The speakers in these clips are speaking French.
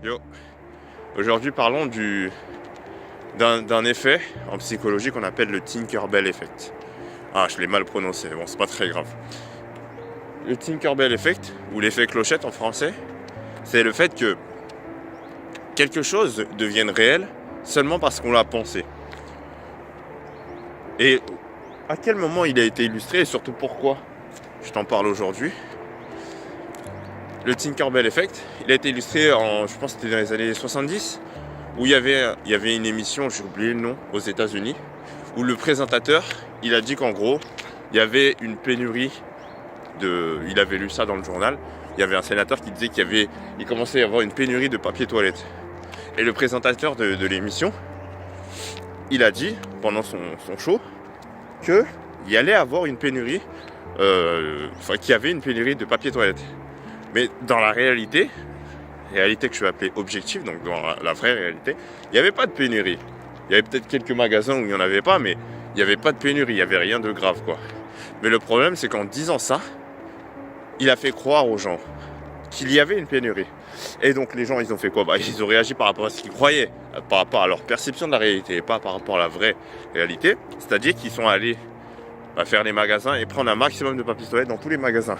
Yo, aujourd'hui parlons d'un effet en psychologie qu'on appelle le Tinkerbell Effect. Ah, je l'ai mal prononcé, bon, c'est pas très grave. Le Tinkerbell Effect, ou l'effet clochette en français, c'est le fait que quelque chose devienne réel seulement parce qu'on l'a pensé. Et à quel moment il a été illustré et surtout pourquoi je t'en parle aujourd'hui. Le Tinkerbell Effect, il a été illustré je pense que c'était dans les années 70, où il y avait une émission, j'ai oublié le nom, aux États-Unis, où le présentateur, il a dit qu'en gros, il y avait une pénurie il avait lu ça dans le journal, il y avait un sénateur qui disait qu'il commençait à y avoir une pénurie de papier toilette. Et le présentateur de l'émission, il a dit, pendant son show, qu'il y allait avoir une pénurie, qu'il y avait une pénurie de papier toilette. Mais dans la réalité que je vais appeler objective, donc dans la vraie réalité, il n'y avait pas de pénurie. Il y avait peut-être quelques magasins où il n'y en avait pas, mais il n'y avait pas de pénurie, il n'y avait rien de grave, quoi. Mais le problème, c'est qu'en disant ça, il a fait croire aux gens qu'il y avait une pénurie. Et donc les gens, ils ont fait quoi ? Ils ont réagi par rapport à ce qu'ils croyaient, par rapport à leur perception de la réalité, et pas par rapport à la vraie réalité. C'est-à-dire qu'ils sont allés faire les magasins et prendre un maximum de papier toilette dans tous les magasins.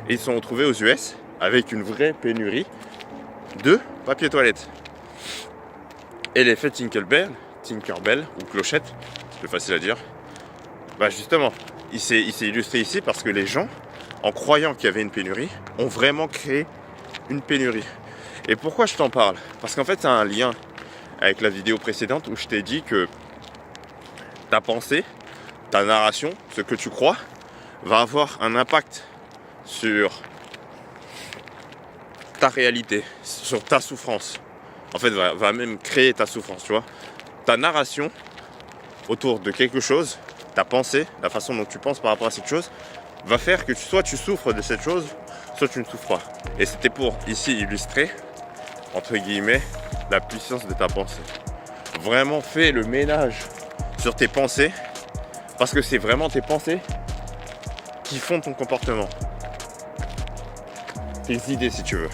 Et ils se sont retrouvés aux US avec une vraie pénurie de papier toilette. Et l'effet Tinkerbell ou clochette, c'est plus facile à dire, justement, il s'est illustré ici parce que les gens, en croyant qu'il y avait une pénurie, ont vraiment créé une pénurie. Et pourquoi je t'en parle ? Parce qu'en fait, ça a un lien avec la vidéo précédente où je t'ai dit que ta pensée, ta narration, ce que tu crois, va avoir un impact sur ta réalité, sur ta souffrance. En fait, va même créer ta souffrance, tu vois. Ta narration autour de quelque chose, ta pensée, la façon dont tu penses par rapport à cette chose, va faire que soit tu souffres de cette chose, soit tu ne souffres pas. Et c'était pour ici illustrer, entre guillemets, la puissance de ta pensée. Vraiment fais le ménage sur tes pensées, parce que c'est vraiment tes pensées qui font ton comportement. Tes idées, si tu veux,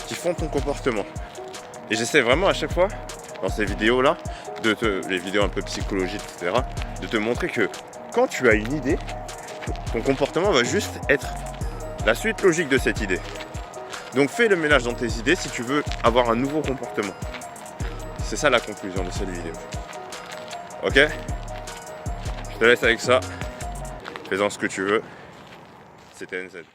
qui font ton comportement. Et j'essaie vraiment à chaque fois, dans ces vidéos-là, les vidéos un peu psychologiques, etc., de te montrer que quand tu as une idée, ton comportement va juste être la suite logique de cette idée. Donc fais le ménage dans tes idées si tu veux avoir un nouveau comportement. C'est ça la conclusion de cette vidéo. Ok ? Je te laisse avec ça. Fais-en ce que tu veux. C'était NZ.